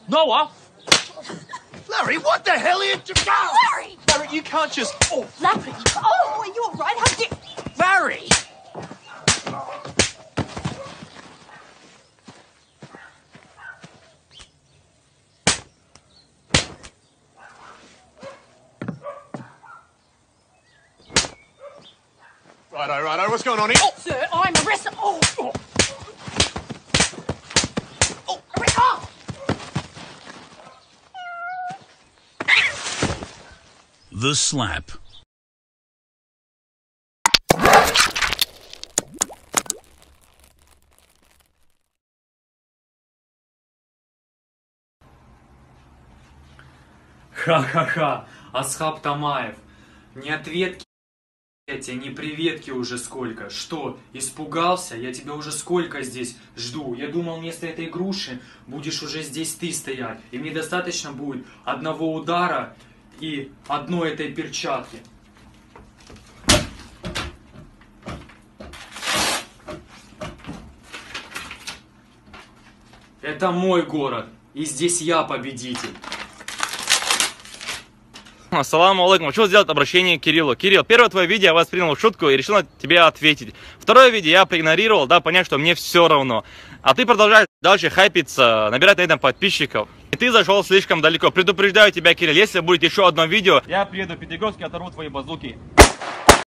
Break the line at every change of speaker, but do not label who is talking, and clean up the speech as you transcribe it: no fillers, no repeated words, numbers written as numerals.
Noah!
Larry, what the hell are you doing?
Larry!
Larry, you can't just... Oh,
Larry! Oh, are you all right? How did...
Larry!
Righto, what's going on here? Oh!
Sir, I'm arrested. Oh! Oh! Arrest! Oh!
The slap.
Ха-ха-ха, Асхаб Тамаев. Ни ответки эти, ни приветки уже сколько. Что, испугался? Я тебя уже сколько здесь жду. Я думал, вместо этой груши будешь уже здесь ты стоять. И мне достаточно будет одного удара и одной этой перчатки. Это мой город, и здесь я победитель.
Ассаламу алейкум. Хочу сделать обращение к Кириллу. Кирилл, первое твое видео я воспринял в шутку и решил на тебе ответить. Второе видео я проигнорировал, да, понять, что мне все равно. А ты продолжаешь дальше хайпиться, набирать на этом подписчиков. И ты зашел слишком далеко. Предупреждаю тебя, Кирилл, если будет еще одно видео, я приеду в Пятигорск и оторву твои базуки.